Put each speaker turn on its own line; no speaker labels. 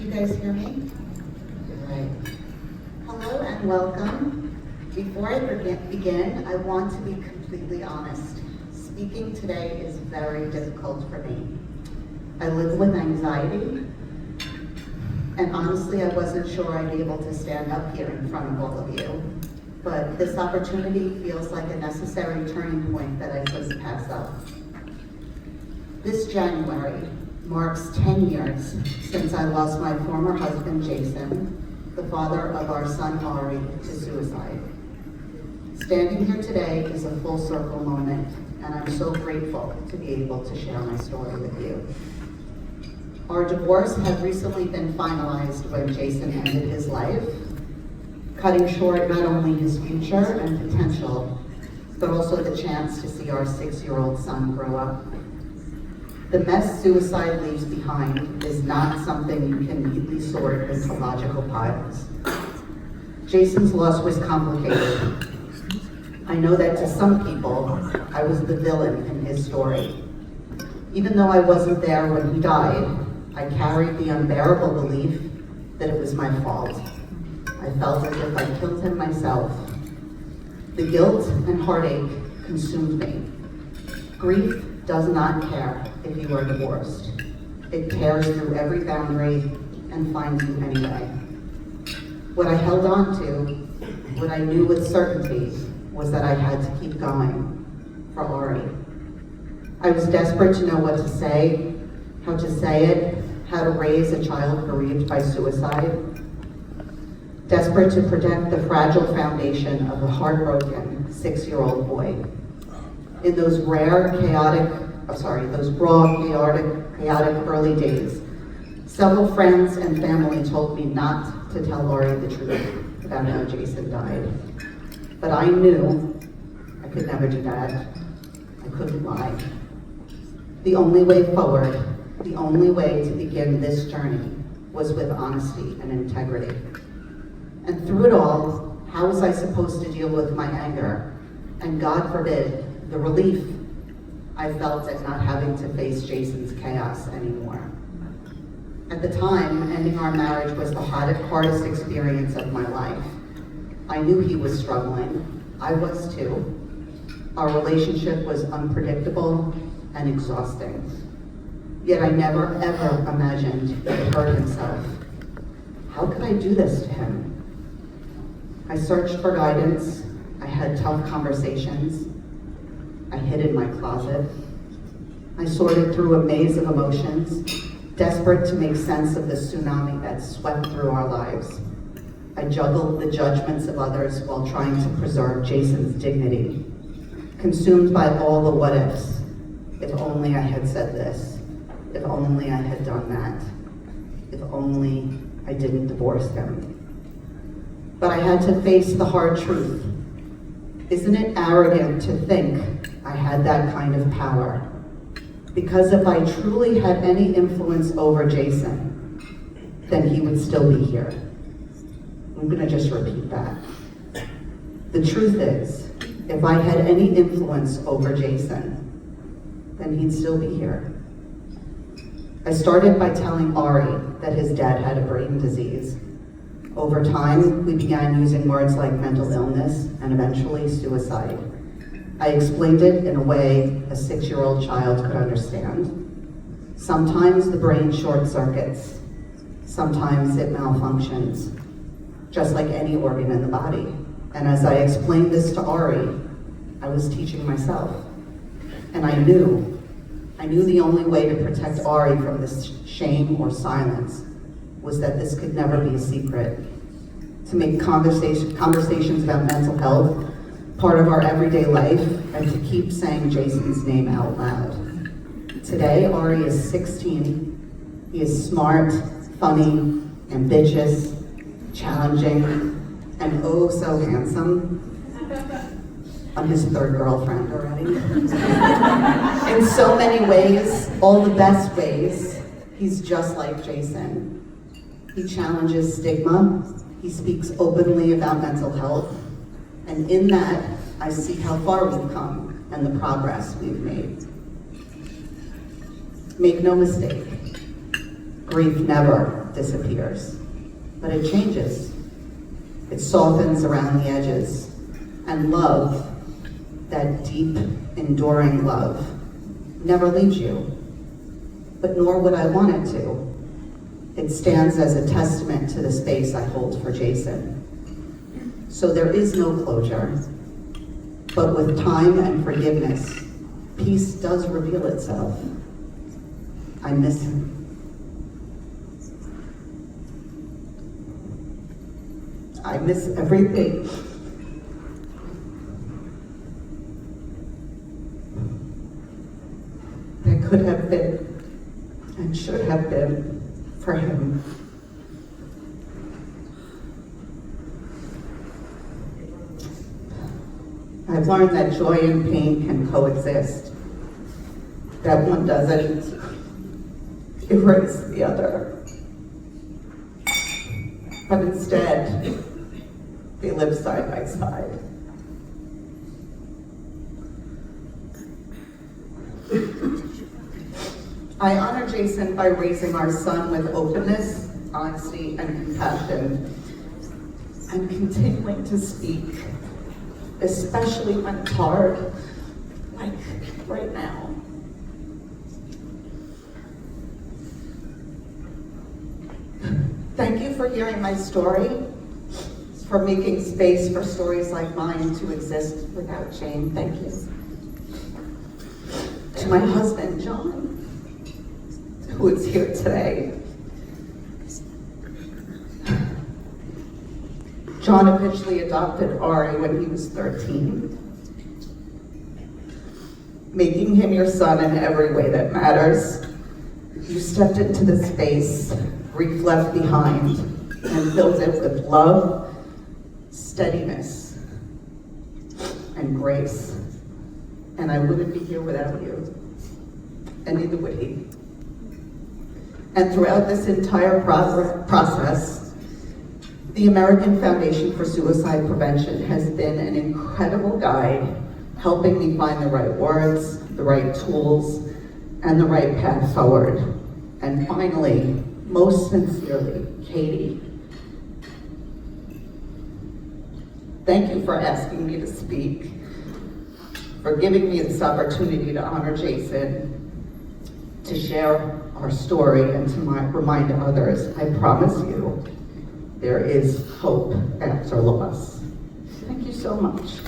you guys hear me? Right. Hello and welcome. Before I begin, I want to be completely honest. Speaking today is very difficult for me. I live with anxiety, and honestly, I wasn't sure I'd be able to stand up here in front of all of you. But this opportunity feels like a necessary turning point that I couldn't pass up. This January marks 10 years since I lost my former husband, Jason, the father of our son, Ari, to suicide. Standing here today is a full circle moment, and I'm so grateful to be able to share my story with you. Our divorce had recently been finalized when Jason ended his life, cutting short not only his future and potential, but also the chance to see our 6-year-old son grow up. The mess suicide leaves behind is not something you can neatly sort into logical piles. Jason's loss was complicated. I know that to some people, I was the villain in his story. Even though I wasn't there when he died, I carried the unbearable belief that it was my fault. I felt as if I killed him myself. The guilt and heartache consumed me. Grief does not care if you are divorced. It tears through every boundary and finds you anyway. What I held on to, what I knew with certainty, was that I had to keep going for Ari. I was desperate to know what to say, how to say it, how to raise a child bereaved by suicide. Desperate to protect the fragile foundation of a heartbroken 6-year-old boy. In those chaotic early days, several friends and family told me not to tell Ari the truth about how Jason died. But I knew I could never do that. I couldn't lie. The only way forward, the only way to begin this journey was with honesty and integrity. And through it all, how was I supposed to deal with my anger? And God forbid, the relief I felt at not having to face Jason's chaos anymore. At the time, ending our marriage was the hardest experience of my life. I knew he was struggling. I was too. Our relationship was unpredictable and exhausting. Yet I never ever imagined he would hurt himself. How could I do this to him? I searched for guidance. I had tough conversations. I hid in my closet. I sorted through a maze of emotions, desperate to make sense of the tsunami that swept through our lives. I juggled the judgments of others while trying to preserve Jason's dignity, consumed by all the what ifs. If only I had said this. If only I had done that. If only I didn't divorce him. But I had to face the hard truth. Isn't it arrogant to think I had that kind of power? Because if I truly had any influence over Jason, then he would still be here. I'm gonna just repeat that. The truth is, if I had any influence over Jason, then he'd still be here. I started by telling Ari that his dad had a brain disease. Over time, we began using words like mental illness and eventually suicide. I explained it in a way a 6-year-old child could understand. Sometimes the brain short circuits. Sometimes it malfunctions, just like any organ in the body. And as I explained this to Ari, I was teaching myself. And I knew the only way to protect Ari from this shame or silence was that this could never be a secret. To make conversations about mental health part of our everyday life, and to keep saying Jason's name out loud. Today, Ari is 16. He is smart, funny, ambitious, challenging, and oh so handsome. I'm his 3rd girlfriend already. In so many ways, all the best ways, he's just like Jason. He challenges stigma. He speaks openly about mental health. And in that, I see how far we've come and the progress we've made. Make no mistake, grief never disappears, but it changes. It softens around the edges. And love, that deep, enduring love, never leaves you, but nor would I want it to. It stands as a testament to the space I hold for Jason. So there is no closure, but with time and forgiveness, peace does reveal itself. I miss him. I miss everything that could have been and should have been for him. I've learned that joy and pain can coexist, that one doesn't erase the other, but instead, they live side by side. I honor Jason by raising our son with openness, honesty, and compassion, and continuing to speak, especially when it's hard, like right now. Thank you for hearing my story, for making space for stories like mine to exist without shame. Thank you. To my husband, John, who is here today. John officially adopted Ari when he was 13, making him your son in every way that matters. You stepped into the space grief left behind and filled it with love, steadiness, and grace. And I wouldn't be here without you, and neither would he. And throughout this entire process, the American Foundation for Suicide Prevention has been an incredible guide, helping me find the right words, the right tools, and the right path forward. And finally, most sincerely, Katie, thank you for asking me to speak, for giving me this opportunity to honor Jason, to share our story, and to remind others. I promise you, there is hope after loss. Thank you so much.